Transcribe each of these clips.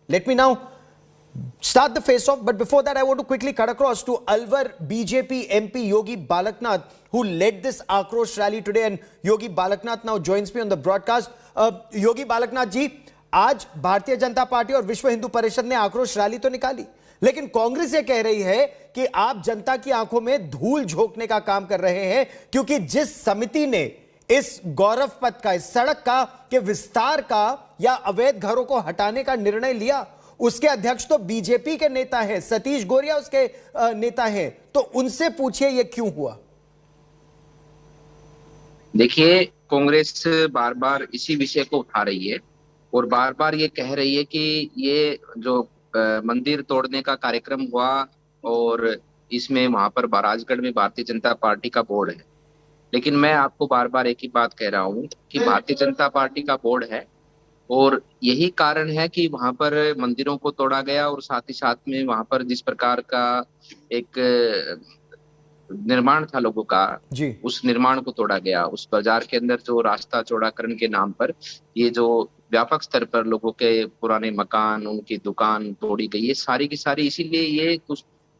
Let me now start the face off, but before that I want to quickly cut across to Alwar BJP MP Yogi Balaknath, who led this Akrosh rally today, and Yogi Balaknath now joins me on the broadcast. Yogi Balaknath ji, आज Bharatiya Janata party और विश्व हिंदू परिषद ने आक्रोश rally तो निकाली, लेकिन कांग्रेस ये कह रही है कि आप जनता की आंखों में धूल झोंकने का काम कर रहे हैं, क्योंकि जिस समिति ने इस गौरव पथ का, इस सड़क का के विस्तार का या अवैध घरों को हटाने का निर्णय लिया, उसके अध्यक्ष तो बीजेपी के नेता है, सतीश गोरिया उसके नेता है, तो उनसे पूछिए ये क्यों हुआ। देखिए, कांग्रेस बार बार इसी विषय को उठा रही है और बार बार ये कह रही है कि ये जो मंदिर तोड़ने का कार्यक्रम हुआ और इसमें वहां पर राजगढ़ में भारतीय जनता पार्टी का बोर्ड है, लेकिन मैं आपको बार बार एक ही बात कह रहा हूं कि भारतीय जनता पार्टी का बोर्ड है और यही कारण है कि वहां पर मंदिरों को तोड़ा गया और साथ ही साथ में वहां पर जिस प्रकार का एक निर्माण था लोगों का जी, उस निर्माण को तोड़ा गया। उस बाजार के अंदर जो रास्ता चौड़ाकरण के नाम पर ये जो व्यापक स्तर पर लोगों के पुराने मकान, उनकी दुकान तोड़ी गई, ये सारी की सारी, इसीलिए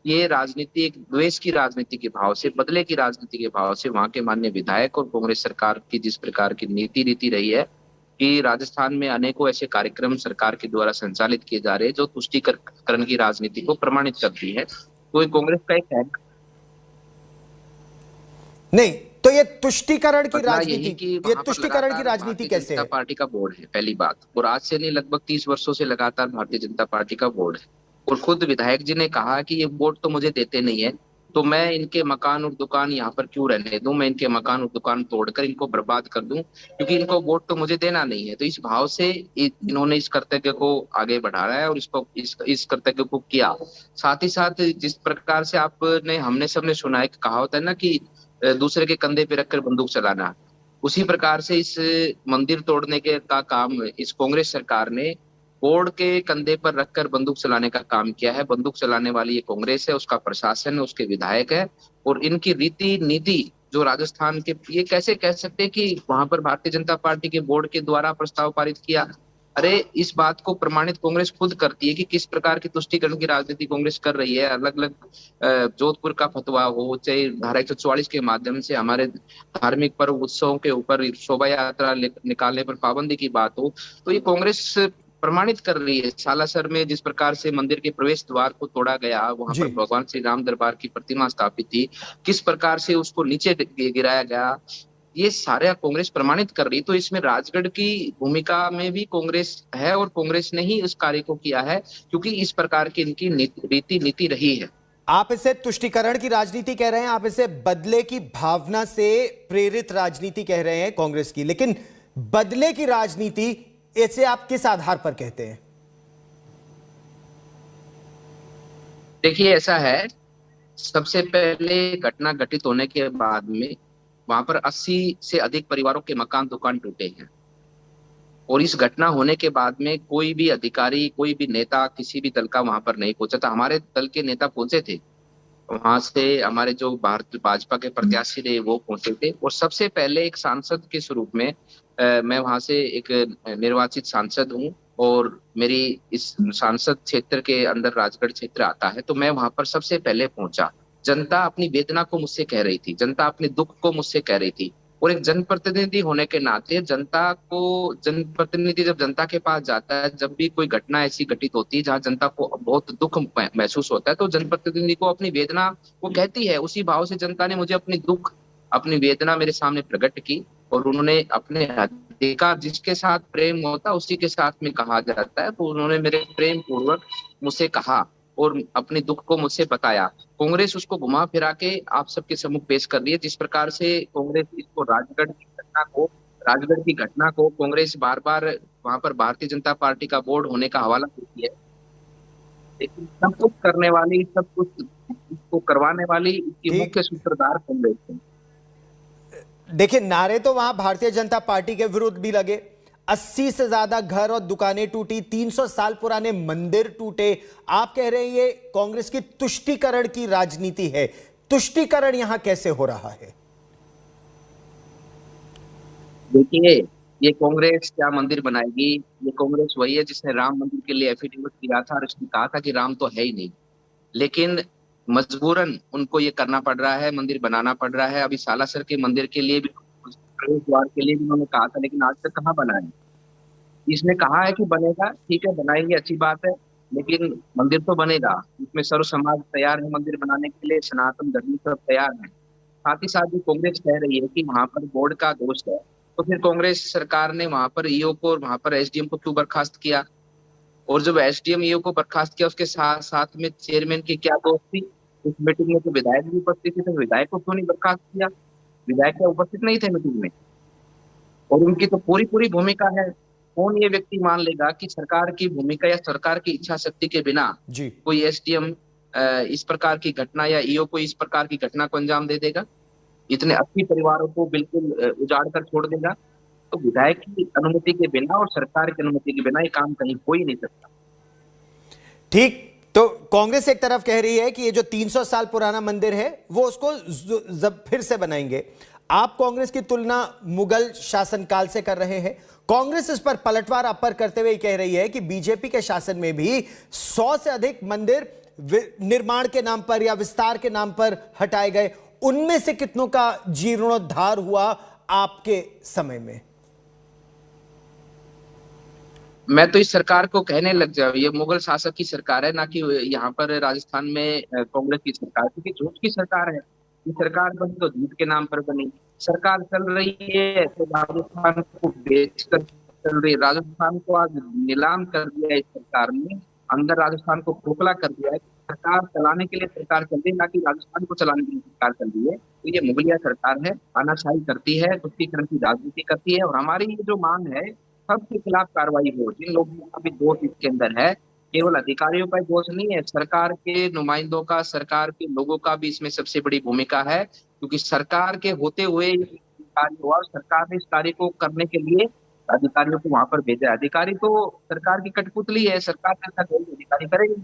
ये राजनीति एक द्वेष की राजनीति के भाव से, बदले की राजनीति के भाव से वहां के माननीय विधायक और कांग्रेस सरकार की जिस प्रकार की नीति रीति रही है कि राजस्थान में अनेकों ऐसे कार्यक्रम सरकार के द्वारा संचालित किए जा रहे हैं जो तुष्टीकरण की राजनीति को प्रमाणित करती है। तो कांग्रेस का एक है नहीं, तो ये तुष्टीकरण की राजनीति, ये तुष्टीकरण की राजनीति कैसे है? पार्टी का बोर्ड है पहली बात, और आज से नहीं लगभग 30 वर्षों से लगातार भारतीय जनता पार्टी का बोर्ड है और खुद विधायक जी ने कहा कि ये वोट तो मुझे देते नहीं है, तो मैं इनके मकान और दुकान यहाँ पर क्यों रहने दूं, मैं इनके मकान और दुकान तोड़कर इनको बर्बाद कर दूं, क्योंकि इनको वोट तो मुझे देना नहीं है। तो इस भाव से इन्होंने इस कर्तव्य को आगे बढ़ाया है और इसको इस कर्तव्य को किया। साथ ही साथ जिस प्रकार से आपने हमने सबने सुना है, कहावत है ना कि दूसरे के कंधे पे रखकर बंदूक चलाना, उसी प्रकार से इस मंदिर तोड़ने के का काम इस कांग्रेस सरकार ने बोर्ड के कंधे पर रखकर बंदूक चलाने का काम किया है। बंदूक चलाने वाली ये कांग्रेस है, उसका प्रशासन है, उसके विधायक है और इनकी रीति नीति जो राजस्थान के, ये कैसे कह सकते हैं कि वहां पर भारतीय जनता पार्टी के बोर्ड के द्वारा प्रस्ताव पारित किया। अरे इस बात को प्रमाणित कांग्रेस खुद करती है कि किस प्रकार की तुष्टीकरण की राजनीति कांग्रेस कर रही है। अलग अलग जोधपुर का फतवा हो, चाहे धारा 144 के माध्यम से हमारे धार्मिक पर्व उत्सवों के ऊपर शोभा यात्रा निकालने पर पाबंदी की बात हो, तो ये कांग्रेस प्रमाणित कर रही है। सालासर में जिस प्रकार से मंदिर के प्रवेश द्वार को तोड़ा गया, वहां पर भगवान श्री राम दरबार की प्रतिमा स्थापित थी, किस प्रकार से उसको नीचे गिराया गया, ये सारे कांग्रेस प्रमाणित कर रही। तो इसमें राजगढ़ की भूमिका में भी कांग्रेस है और कांग्रेस ने ही उस कार्य को किया है, क्योंकि इस प्रकार की इनकी रीति नीति रही है। आप इसे तुष्टीकरण की राजनीति कह रहे हैं, आप इसे बदले की भावना से प्रेरित राजनीति कह रहे हैं कांग्रेस की, लेकिन बदले की राजनीति इसे आप किस आधार पर कहते हैं? देखिए ऐसा है, सबसे पहले घटना घटित होने के बाद में वहां पर 80 से अधिक परिवारों के मकान दुकान टूटे हैं और इस घटना होने के बाद में कोई भी अधिकारी, कोई भी नेता किसी भी दल का वहां पर नहीं पहुंचा था। हमारे दल के नेता पहुंचे थे, वहां से हमारे जो भारतीय भाजपा के प्रत्याशी थे वो पहुंचे थे और सबसे पहले एक सांसद के स्वरूप में मैं वहां से एक निर्वाचित सांसद हूं और मेरी इस सांसद क्षेत्र के अंदर राजगढ़ क्षेत्र आता है, तो मैं वहां पर सबसे पहले पहुंचा। जनता अपनी वेदना को मुझसे कह रही थी, जनता अपने दुख को मुझसे कह रही थी और एक जनप्रतिनिधि होने के नाते जनप्रतिनिधि जब जनता के पास जाता है, जब भी कोई घटना ऐसी घटित होती है जहां जनता को बहुत दुख महसूस होता है, तो जनप्रतिनिधि को अपनी वेदना वो कहती है। उसी भाव से जनता ने मुझे अपनी दुख, अपनी वेदना मेरे सामने प्रकट की और उन्होंने अपने अधिकार, जिसके साथ प्रेम होता उसी के साथ में कहा जाता है, तो उन्होंने मेरे प्रेम पूर्वक मुझसे कहा और अपने दुख को मुझसे बताया। कांग्रेस उसको घुमा फिरा के आप सबके सम्मुख पेश कर रही है। जिस प्रकार से कांग्रेस इसको राजगढ़ की घटना को कांग्रेस बार बार वहां पर भारतीय जनता पार्टी का बोर्ड होने का हवाला देती है, लेकिन सब कुछ करने वाली, सब कुछ इसको करवाने वाली इसकी मुख्य सूत्रधार कांग्रेस है। देखिए, नारे तो वहां भारतीय जनता पार्टी के विरुद्ध भी लगे, 80 से ज्यादा घर और दुकानें टूटी, 300 साल पुराने मंदिर टूटे। आप कह रहे हैं ये कांग्रेस की तुष्टीकरण की राजनीति है। तुष्टीकरण यहां कैसे हो रहा है? देखिए, ये कांग्रेस क्या मंदिर बनाएगी? ये कांग्रेस वही है जिसने राम मंदिर के लिए एफिडेविट दिया था और उसने कहा था कि राम तो है ही नहीं, लेकिन मजबूरन उनको ये करना पड़ रहा है, मंदिर बनाना पड़ रहा है। अभी सालासर के मंदिर के लिए भी, प्रवेश द्वार के लिए भी उन्होंने कहा था, लेकिन आज तक कहाँ बना है। इसने कहा है कि बनेगा, ठीक है बनाएंगे, अच्छी बात है, लेकिन मंदिर तो बनेगा। इसमें सर्व समाज तैयार है मंदिर बनाने के लिए, सनातन धर्मी सब तैयार है। साथ ही साथ जो कांग्रेस कह रही है कि वहां पर बोर्ड का दोष है, तो फिर कांग्रेस सरकार ने वहां पर ईओ को और वहां पर एसडीएम को क्यों बर्खास्त किया? और जब एसडीएम ईओ को बर्खास्त किया, उसके साथ साथ में चेयरमैन की क्या दोस्त थी? उस मीटिंग में तो विधायक भी उपस्थित थे, तो विधायक को क्यों नहीं बर्खास्त किया? विधायक क्या उपस्थित नहीं थे मीटिंग में? और उनकी तो पूरी पूरी भूमिका है। कौन ये व्यक्ति मान लेगा कि सरकार की भूमिका या सरकार की इच्छा शक्ति के बिना जी। कोई एसडीएम इस प्रकार की घटना या ईओ को इस प्रकार की घटना को अंजाम दे देगा? इतने 80 परिवारों को बिल्कुल उजाड़ कर छोड़ देगा? तो विधायक की अनुमति के बिना और सरकार की अनुमति के बिना ये काम कहीं हो ही नहीं सकता। ठीक, तो कांग्रेस एक तरफ कह रही है कि ये जो 300 साल पुराना मंदिर है वो उसको फिर से बनाएंगे। आप कांग्रेस की तुलना मुगल शासनकाल से कर रहे हैं। कांग्रेस इस पर पलटवार अपर करते हुए कह रही है कि बीजेपी के शासन में भी 100 से अधिक मंदिर निर्माण के नाम पर या विस्तार के नाम पर हटाए गए। उनमें से कितनों का जीर्णोद्धार हुआ आपके समय में? मैं तो इस सरकार को कहने लग जाऊं, ये मुगल शासक की सरकार है, ना कि यहाँ पर राजस्थान में कांग्रेस की सरकार, क्योंकि झूठ की सरकार है। ये सरकार बनी तो झूठ के नाम पर बनी। सरकार चल रही है तो राजस्थान को बेचकर चल रही है। राजस्थान को आज नीलाम कर दिया है इस सरकार ने, अंदर राजस्थान को खोखला कर दिया है। सरकार चलाने के लिए सरकार चल रही है, ना कि राजस्थान को चलाने के लिए सरकार चल रही है। तो ये मुगलिया सरकार है, तानाशाही करती है, तुष्टीकरण की राजनीति करती है। और हमारी ये जो मांग है, सबके खिलाफ कार्रवाई हो। जिन लोगों का भी दोष इसके अंदर है, केवल अधिकारियों का दोष नहीं है, सरकार के नुमाइंदों का, सरकार के लोगों का भी इसमें सबसे बड़ी भूमिका है। क्योंकि सरकार के होते हुए कार्य हुआ और सरकार ने इस कार्य को करने के लिए अधिकारियों को वहां पर भेजा। अधिकारी तो सरकार की कठपुतली है, सरकार जैसा कोई अधिकारी करेगी।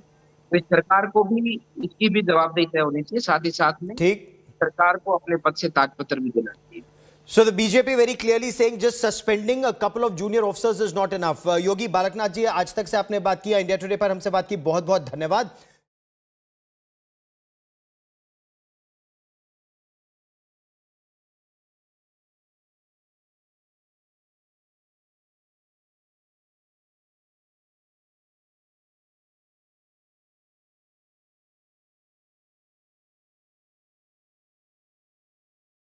तो इस सरकार को भी इसकी भी जवाबदेही तय होनी चाहिए। साथ ही साथ में ठीक। सरकार को अपने पद से त्यागपत्र भी देना चाहिए। So the BJP very clearly saying just suspending a couple of junior officers is not enough. योगी बालकनाथ जी, आज तक से आपने बात किया, इंडिया टुडे पर हमसे बात की, बहुत बहुत धन्यवाद।